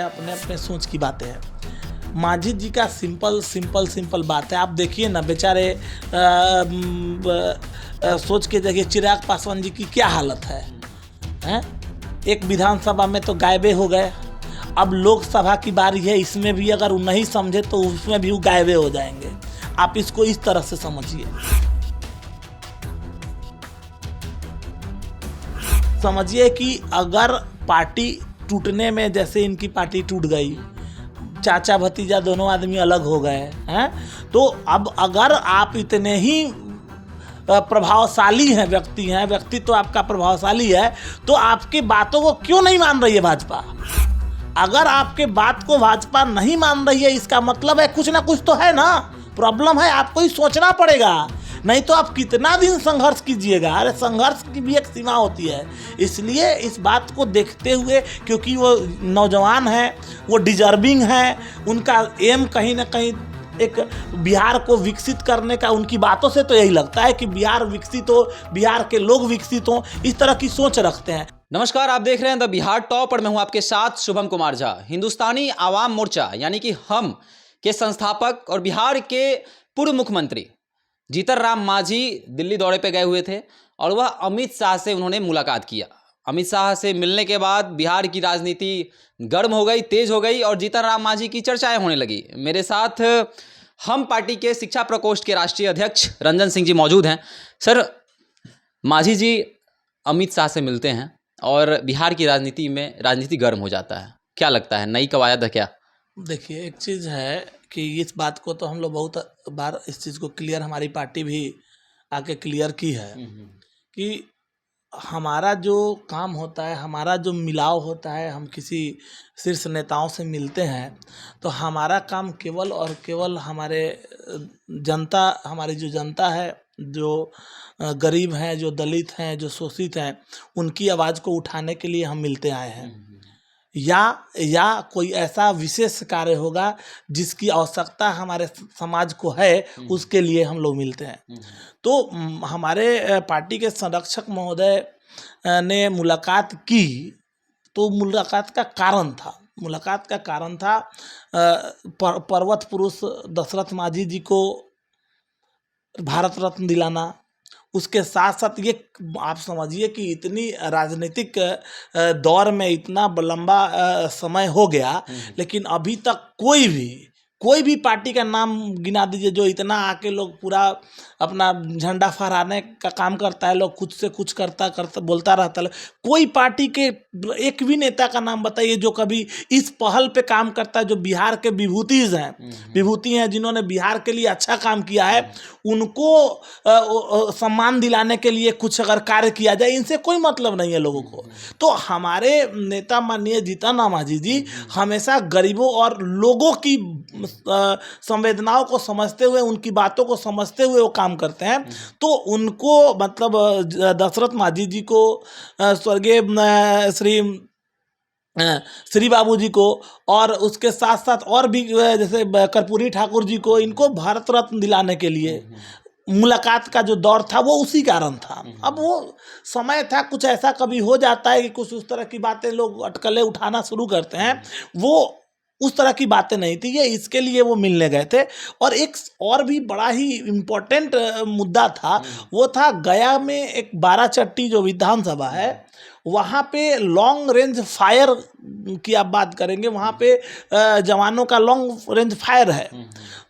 अपने अपने सोच की बातें हैं। मांझी जी का सिंपल बात है। आप देखिए ना बेचारे सोच के देखिए चिराग पासवान जी की क्या हालत है, हैं? एक विधानसभा में तो गायबे हो गए, अब लोकसभा की बारी है, इसमें भी अगर वो नहीं समझे तो उसमें भी वो गायबे हो जाएंगे। आप इसको इस तरह से समझिए कि अगर पार्टी टूटने में, जैसे इनकी पार्टी टूट गई, चाचा भतीजा दोनों आदमी अलग हो गए हैं, तो अब अगर आप इतने ही प्रभावशाली हैं, व्यक्ति तो आपका प्रभावशाली है, तो आपकी बातों को क्यों नहीं मान रही है भाजपा? अगर आपके बात को भाजपा नहीं मान रही है, इसका मतलब है कुछ ना कुछ तो है ना, प्रॉब्लम है। आपको ही सोचना पड़ेगा, नहीं तो आप कितना दिन संघर्ष कीजिएगा। अरे संघर्ष की भी एक सीमा होती है। इसलिए इस बात को देखते हुए, क्योंकि वो नौजवान हैं, वो डिजर्विंग हैं, उनका एम कहीं ना कहीं एक बिहार को विकसित करने का, उनकी बातों से तो यही लगता है कि बिहार विकसित हो, बिहार के लोग विकसित हों, इस तरह की सोच रखते हैं। नमस्कार, आप देख रहे हैं द बिहार टॉप और मैं हूं आपके साथ शुभम कुमार झा। हिंदुस्तानी आवाम मोर्चा यानी कि हम के संस्थापक और बिहार के पूर्व मुख्यमंत्री जीतन राम मांझी दिल्ली दौरे पे गए हुए थे और वह अमित शाह से उन्होंने मुलाकात किया। अमित शाह से मिलने के बाद बिहार की राजनीति गर्म हो गई, तेज हो गई और जीतन राम मांझी की चर्चाएं होने लगी। मेरे साथ हम पार्टी के शिक्षा प्रकोष्ठ के राष्ट्रीय अध्यक्ष रंजन सिंह जी मौजूद हैं। सर, मांझी जी अमित शाह से मिलते हैं और बिहार की राजनीति गर्म हो जाता है, क्या लगता है, नई कवायद है क्या? देखिए, एक चीज़ है कि इस बात को तो हम लोग बहुत बार इस चीज़ को क्लियर, हमारी पार्टी भी आके क्लियर की है कि हमारा जो काम होता है, हमारा जो मिलाव होता है, हम किसी शीर्ष नेताओं से मिलते हैं तो हमारा काम केवल और केवल हमारे हमारी जो जनता है, जो गरीब हैं, जो दलित हैं, जो शोषित हैं, उनकी आवाज़ को उठाने के लिए हम मिलते आए हैं। या कोई ऐसा विशेष कार्य होगा जिसकी आवश्यकता हमारे समाज को है, उसके लिए हम लोग मिलते हैं। तो हमारे पार्टी के संरक्षक महोदय ने मुलाकात की, तो मुलाकात का कारण था पर्वत पुरुष दशरथ मांझी जी को भारत रत्न दिलाना। उसके साथ साथ ये आप समझिए कि इतनी राजनीतिक दौर में इतना लंबा समय हो गया, लेकिन अभी तक कोई भी पार्टी का नाम गिना दीजिए जो इतना आके लोग पूरा अपना झंडा फहराने का काम करता है, लोग कुछ से कुछ करता बोलता रहता है। कोई पार्टी के एक भी नेता का नाम बताइए जो कभी इस पहल पे काम करता है, जो बिहार के विभूति हैं जिन्होंने बिहार के लिए अच्छा काम किया है, उनको सम्मान दिलाने के लिए कुछ अगर कार्य किया जाए, इनसे कोई मतलब नहीं है लोगों को। तो हमारे नेता माननीय जीतन राम मांझी जी हमेशा गरीबों और लोगों की संवेदनाओं को समझते हुए, उनकी बातों को समझते हुए वो काम करते हैं। तो उनको मतलब दशरथ मांझी जी को, स्वर्गीय श्री बाबू जी को, और उसके साथ साथ और भी जैसे कर्पूरी ठाकुर जी को, इनको भारत रत्न दिलाने के लिए मुलाकात का जो दौर था वो उसी कारण था। अब वो समय था, कुछ ऐसा कभी हो जाता है कि कुछ उस तरह की बातें लोग अटकलें उठाना शुरू करते हैं, वो उस तरह की बातें नहीं थी, ये इसके लिए वो मिलने गए थे। और एक और भी बड़ा ही इम्पोर्टेंट मुद्दा था, वो था गया में एक बाराचट्टी जो विधानसभा है, वहाँ पे लॉन्ग रेंज फायर की आप बात करेंगे, वहाँ पे जवानों का लॉन्ग रेंज फायर है,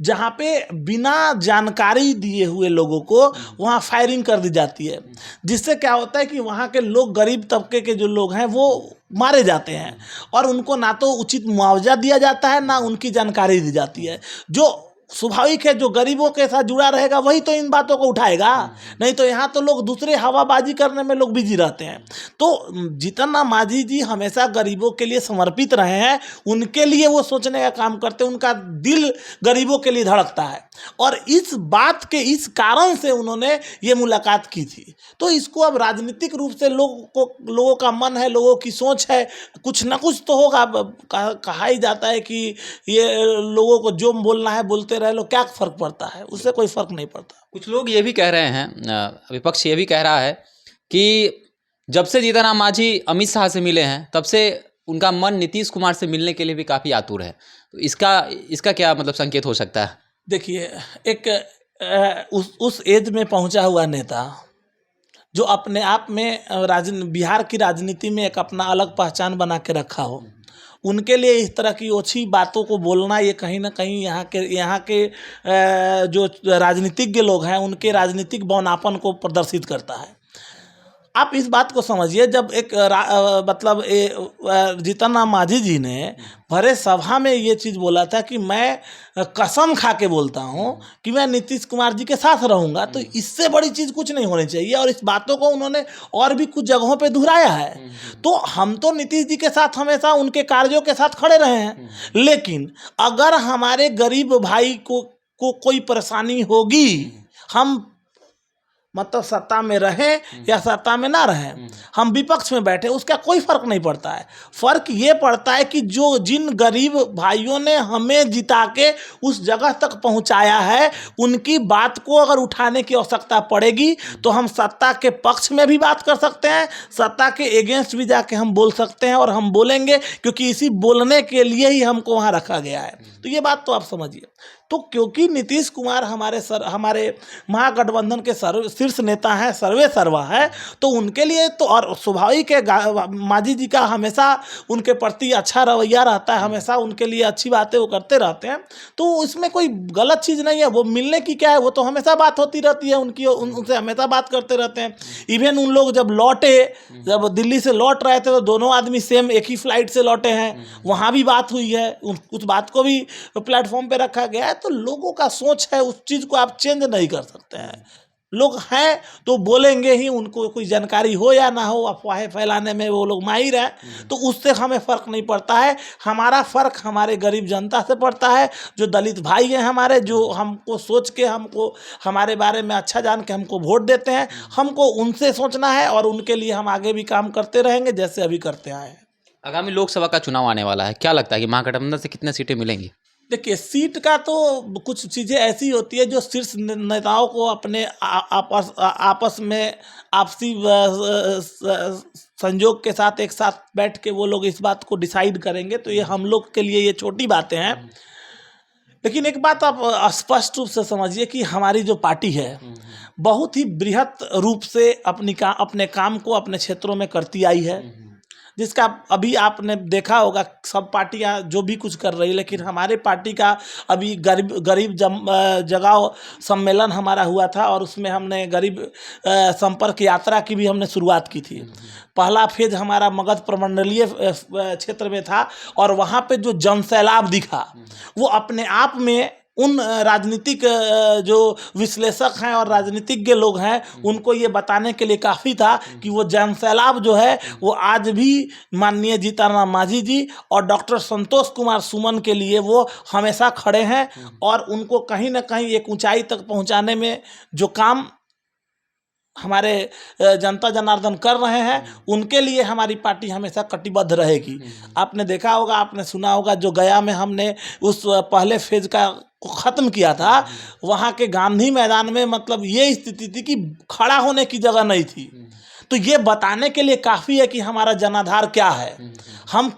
जहाँ पे बिना जानकारी दिए हुए लोगों को वहाँ फायरिंग कर दी जाती है, जिससे क्या होता है कि वहाँ के लोग, गरीब तबके के जो लोग हैं, वो मारे जाते हैं और उनको ना तो उचित मुआवजा दिया जाता है, ना उनकी जानकारी दी जाती है। जो स्वाभाविक है, जो गरीबों के साथ जुड़ा रहेगा वही तो इन बातों को उठाएगा, नहीं तो यहाँ तो लोग दूसरे हवाबाजी करने में लोग बिजी रहते हैं। तो जीतन राम मांझी जी हमेशा गरीबों के लिए समर्पित रहे हैं, उनके लिए वो सोचने का काम करते हैं, उनका दिल गरीबों के लिए धड़कता है, और इस बात के इस कारण से उन्होंने ये मुलाकात की थी। तो इसको अब राजनीतिक रूप से लोगों का मन है, लोगों की सोच है, कुछ ना कुछ तो होगा। कहा ही जाता है कि ये लोगों को जो बोलना है बोलते रहे लो, क्या फ़र्क पड़ता है, उससे कोई फ़र्क नहीं पड़ता। कुछ लोग ये भी कह रहे हैं, विपक्ष ये भी कह रहा है कि जब से जीतन राम मांझी अमित शाह से मिले हैं, तब से उनका मन नीतीश कुमार से मिलने के लिए भी काफ़ी आतुर है। तो इसका क्या मतलब संकेत हो सकता है? देखिए, एक उस एज में पहुंचा हुआ नेता जो अपने आप में बिहार की राजनीति में एक अपना अलग पहचान बना के रखा हो, उनके लिए इस तरह की ओछी बातों को बोलना, ये कहीं ना कहीं यहाँ के जो राजनीतिज्ञ लोग हैं उनके राजनीतिक बौनापन को प्रदर्शित करता है। आप इस बात को समझिए, जब एक मतलब जीतन राम मांझी जी ने भरे सभा में ये चीज़ बोला था कि मैं कसम खा के बोलता हूँ कि मैं नीतीश कुमार जी के साथ रहूँगा, तो इससे बड़ी चीज़ कुछ नहीं होनी चाहिए। और इस बातों को उन्होंने और भी कुछ जगहों पे दोहराया है। तो हम तो नीतीश जी के साथ हमेशा उनके कार्यों के साथ खड़े रहे हैं, लेकिन अगर हमारे गरीब भाई को कोई परेशानी होगी, हम मतलब सत्ता में रहें या सत्ता में ना रहें, हम विपक्ष में बैठे, उसका कोई फर्क नहीं पड़ता है। फर्क ये पड़ता है कि जिन गरीब भाइयों ने हमें जिता के उस जगह तक पहुंचाया है, उनकी बात को अगर उठाने की आवश्यकता पड़ेगी तो हम सत्ता के पक्ष में भी बात कर सकते हैं, सत्ता के एगेंस्ट भी जाके हम बोल सकते हैं, और हम बोलेंगे, क्योंकि इसी बोलने के लिए ही हमको वहाँ रखा गया है। तो ये बात तो आप समझिए। तो क्योंकि नीतीश कुमार हमारे महागठबंधन के शीर्ष नेता हैं, सर्वे सर्वा है, तो उनके लिए तो और स्वाभाविक है, मांझी जी का हमेशा उनके प्रति अच्छा रवैया रहता है, हमेशा उनके लिए अच्छी बातें वो करते रहते हैं। तो इसमें कोई गलत चीज़ नहीं है। वो मिलने की क्या है, वो तो हमेशा बात होती रहती है उनकी, उनसे हमेशा बात करते रहते हैं। इवन उन लोग जब दिल्ली से लौट रहे थे तो दोनों आदमी सेम एक ही फ्लाइट से लौटे हैं, वहाँ भी बात हुई है, उस बात को भी प्लेटफॉर्म पे रखा गया है। तो लोगों का सोच है, उस चीज़ को आप चेंज नहीं कर सकते हैं। लोग हैं तो बोलेंगे ही, उनको कोई जानकारी हो या ना हो, अफवाहें फैलाने में वो लोग माहिर हैं, तो उससे हमें फ़र्क नहीं पड़ता है। हमारा फ़र्क हमारे गरीब जनता से पड़ता है, जो दलित भाई हैं हमारे, जो हमको सोच के, हमको हमारे बारे में अच्छा जान के हमको वोट देते हैं। हमको उनसे सोचना है और उनके लिए हम आगे भी काम करते रहेंगे जैसे अभी करते आए हैं। आगामी लोकसभा का चुनाव आने वाला है, क्या लगता है कि महागठबंधन से कितने सीटें मिलेंगी? देखिए, सीट का तो कुछ चीज़ें ऐसी होती है जो शीर्ष नेताओं को अपने आपस में आपसी संयोग के साथ एक साथ बैठ के वो लोग इस बात को डिसाइड करेंगे। तो ये हम लोग के लिए ये छोटी बातें हैं, लेकिन एक बात आप स्पष्ट रूप से समझिए कि हमारी जो पार्टी है बहुत ही बृहत रूप से अपने काम को अपने क्षेत्रों में करती आई है, जिसका अभी आपने देखा होगा सब पार्टियां जो भी कुछ कर रही, लेकिन हमारे पार्टी का अभी गरीब जगाओ सम्मेलन हमारा हुआ था, और उसमें हमने गरीब संपर्क यात्रा की भी हमने शुरुआत की थी। पहला फेज हमारा मगध प्रमंडलीय क्षेत्र में था, और वहाँ पे जो जनसैलाब दिखा वो अपने आप में उन राजनीतिक जो विश्लेषक हैं और राजनीतिज्ञ लोग हैं उनको ये बताने के लिए काफ़ी था कि वो जनसैलाब जो है वो आज भी माननीय जीतन राम मांझी जी और डॉक्टर संतोष कुमार सुमन के लिए वो हमेशा खड़े हैं, और उनको कहीं ना कहीं एक ऊंचाई तक पहुंचाने में जो काम हमारे जनता जनार्दन कर रहे हैं, उनके लिए हमारी पार्टी हमेशा कटिबद्ध रहेगी। आपने देखा होगा, आपने सुना होगा, जो गया में हमने उस पहले फेज को ख़त्म किया था, वहाँ के गांधी मैदान में मतलब ये स्थिति थी कि खड़ा होने की जगह नहीं थी। तो ये बताने के लिए काफ़ी है कि हमारा जनाधार क्या है। हम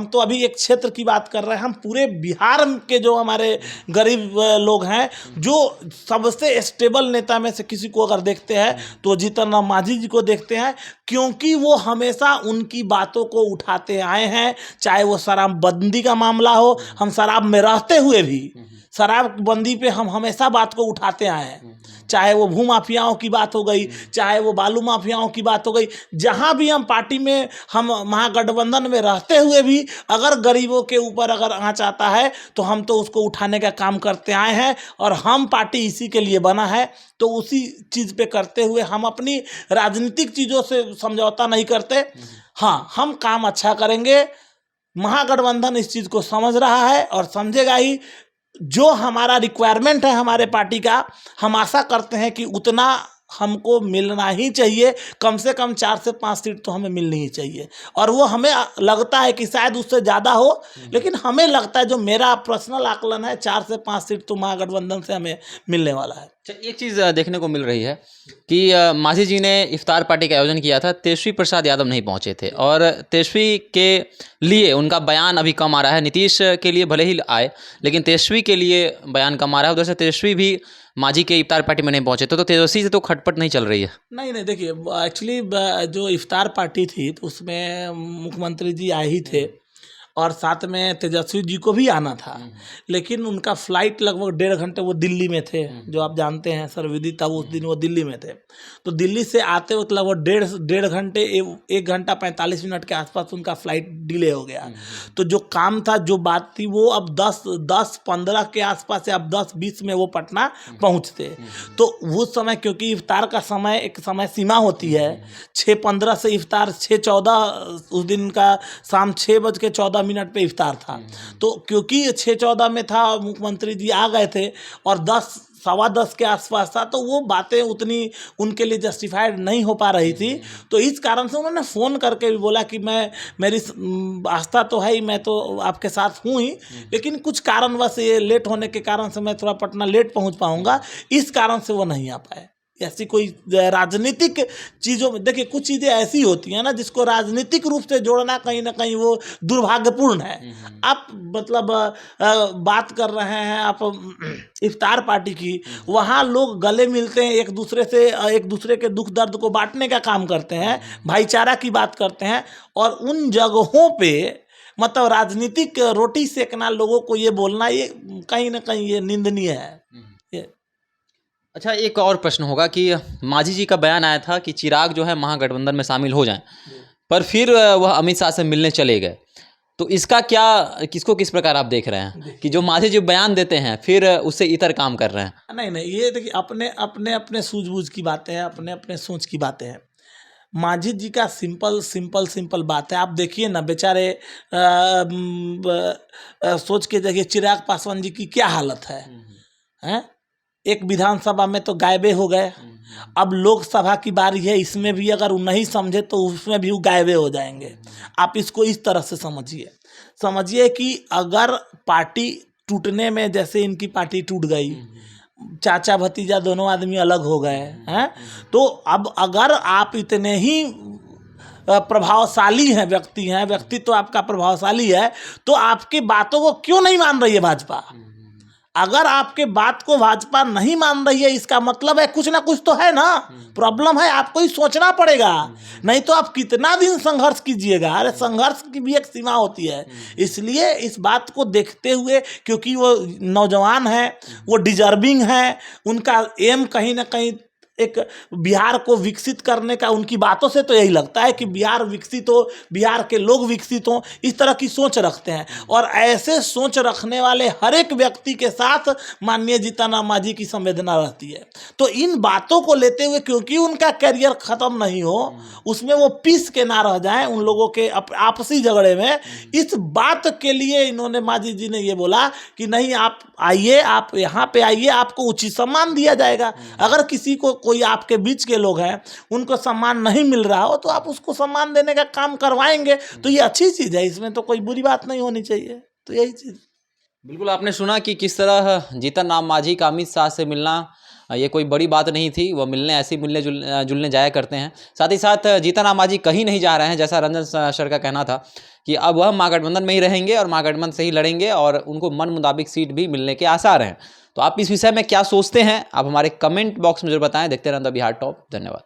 तो अभी एक क्षेत्र की बात कर रहे हैं, हम पूरे बिहार के जो हमारे गरीब लोग हैं, जो सबसे स्टेबल नेता में से किसी को अगर देखते हैं तो जीतन राम मांझी जी को देखते हैं, क्योंकि वो हमेशा उनकी बातों को उठाते आए हैं। चाहे वो शराबबंदी का मामला हो, हम शराब में रहते हुए भी शराबबंदी पे हम हमेशा बात को उठाते आए हैं। चाहे वो भू माफियाओं की बात हो गई, चाहे वो बालू माफियाओं की बात हो गई, जहाँ भी हम पार्टी में, हम महागठबंधन में रहते हुए भी अगर गरीबों के ऊपर अगर आँच आता है तो हम तो उसको उठाने का काम करते आए हैं, और हम पार्टी इसी के लिए बना है। तो उसी चीज़ पे करते हुए हम अपनी राजनीतिक चीज़ों से समझौता नहीं करते। हाँ, हम काम अच्छा करेंगे। महागठबंधन इस चीज़ को समझ रहा है और समझेगा ही। जो हमारा रिक्वायरमेंट है हमारे पार्टी का, हम आशा करते हैं कि उतना हमको मिलना ही चाहिए, कम से कम 4 से 5 सीट तो हमें मिलनी ही चाहिए। और वो हमें लगता है कि शायद उससे ज़्यादा हो, लेकिन हमें लगता है, जो मेरा पर्सनल आकलन है, 4 से 5 सीट तो महागठबंधन से हमें मिलने वाला है। अच्छा, एक चीज़ देखने को मिल रही है कि मांझी जी ने इफ्तार पार्टी का आयोजन किया था, तेजस्वी प्रसाद यादव नहीं पहुंचे थे, और तेजस्वी के लिए उनका बयान अभी कम आ रहा है। नीतीश के लिए भले ही आए, लेकिन तेजस्वी के लिए बयान कम आ रहा है। उधर से तेजस्वी भी मांझी के इफ्तार पार्टी में नहीं पहुंचे, तो तेजस्वी से तो खटपट नहीं चल रही है। नहीं, देखिए, एक्चुअली जो इफ्तार पार्टी थी तो उसमें मुख्यमंत्री जी आए ही थे, और साथ में तेजस्वी जी को भी आना था, लेकिन उनका फ्लाइट लगभग 1.5 घंटे, वो दिल्ली में थे, जो आप जानते हैं सर्वविदित, तब उस दिन वो दिल्ली में थे। तो दिल्ली से आते वक्त लगभग 1.5 घंटे, 1 घंटा 45 मिनट के आसपास उनका फ्लाइट डिले हो गया। तो जो काम था, जो बात थी, वो अब 10-15 के आसपास या अब 10-20 में वो पटना पहुँचते। तो उस समय, क्योंकि इफ्तार का समय एक समय सीमा होती है, 6:15 से इफ्तार 6:14, उस दिन का शाम 6:14 मिनट पे इफ्तार था। तो क्योंकि 6:14 में था, मुख्यमंत्री जी आ गए थे और 10-10:15 के आसपास था, तो वो बातें उतनी उनके लिए जस्टिफाइड नहीं हो पा रही थी। तो इस कारण से उन्होंने फ़ोन करके भी बोला कि मेरी आस्था तो है ही, मैं तो आपके साथ हूँ ही, लेकिन कुछ कारणवश ये लेट होने के कारण से मैं थोड़ा पटना लेट पहुँच पाऊँगा, इस कारण से वो नहीं आ पाए। ऐसी कोई राजनीतिक चीज़ों में, देखिए, कुछ चीज़ें ऐसी होती हैं ना, जिसको राजनीतिक रूप से जोड़ना कहीं ना कहीं वो दुर्भाग्यपूर्ण है। आप मतलब बात कर रहे हैं आप इफ्तार पार्टी की, वहाँ लोग गले मिलते हैं एक दूसरे से, एक दूसरे के दुख दर्द को बांटने का काम करते हैं, भाईचारा की बात करते हैं, और उन जगहों पे मतलब राजनीतिक रोटी सेकना, लोगों को ये बोलना, ये कहीं ना कहीं ये निंदनीय है। अच्छा, एक और प्रश्न होगा कि मांझी जी का बयान आया था कि चिराग जो है महागठबंधन में शामिल हो जाएं, पर फिर वह अमित शाह से मिलने चले गए। तो इसका क्या, किसको किस प्रकार आप देख रहे हैं कि जो मांझी जी बयान देते हैं फिर उससे इतर काम कर रहे हैं? नहीं, ये देखिए, अपने सूझबूझ की बातें हैं, अपने सोच की बातें हैं। मांझी जी का सिंपल बात है। आप देखिए ना, बेचारे सोच के देखिए, चिराग पासवान जी की क्या हालत है, हैं? एक विधानसभा में तो गायबे हो गए, अब लोकसभा की बारी है, इसमें भी अगर वो नहीं समझे तो उसमें भी वो गायबे हो जाएंगे। आप इसको इस तरह से समझिए कि अगर पार्टी टूटने में, जैसे इनकी पार्टी टूट गई, चाचा भतीजा दोनों आदमी अलग हो गए हैं, तो अब अगर आप इतने ही प्रभावशाली हैं, व्यक्ति तो आपका प्रभावशाली है, तो आपकी बातों को क्यों नहीं मान रही है भाजपा? अगर आपके बात को भाजपा नहीं मान रही है, इसका मतलब है कुछ ना कुछ तो है ना, प्रॉब्लम है, आपको ही सोचना पड़ेगा। नहीं तो आप कितना दिन संघर्ष कीजिएगा? अरे संघर्ष की भी एक सीमा होती है। इसलिए इस बात को देखते हुए, क्योंकि वो नौजवान है, वो डिजर्विंग है, उनका एम कहीं ना कहीं एक बिहार को विकसित करने का, उनकी बातों से तो यही लगता है कि बिहार विकसित हो, बिहार के लोग विकसित हों, इस तरह की सोच रखते हैं। और ऐसे सोच रखने वाले हर एक व्यक्ति के साथ माननीय जीतन राम मांझी की संवेदना रहती है। तो इन बातों को लेते हुए, क्योंकि उनका करियर ख़त्म नहीं हो, उसमें वो पीस के ना रह जाएं उन लोगों के आपसी झगड़े में, इस बात के लिए इन्होंने, मांझी जी ने ये बोला कि नहीं, आप आइए, आप यहाँ पे आइए, आपको उचित सम्मान दिया जाएगा। अगर किसी को, कोई आपके बीच के लोग हैं, उनको सम्मान नहीं मिल रहा हो, तो आप उसको सम्मान देने का काम करवाएंगे, तो ये अच्छी चीज़ है, इसमें तो कोई बुरी बात नहीं होनी चाहिए। तो यही चीज़। बिल्कुल, आपने सुना कि किस तरह जीतन राम मांझी का अमित शाह से मिलना ये कोई बड़ी बात नहीं थी, वह ऐसे ही मिलने जुलने जाया करते हैं। साथ ही साथ जीतन राम मांझी कहीं नहीं जा रहे हैं, जैसा रंजन सर का कहना था कि अब वह महागठबंधन में ही रहेंगे और महागठबंधन से ही लड़ेंगे, और उनको मन मुताबिक सीट भी मिलने के आसार हैं। तो आप इस विषय में क्या सोचते हैं, आप हमारे कमेंट बॉक्स में जरूर बताएं। देखते रहें द बिहार टॉप। धन्यवाद।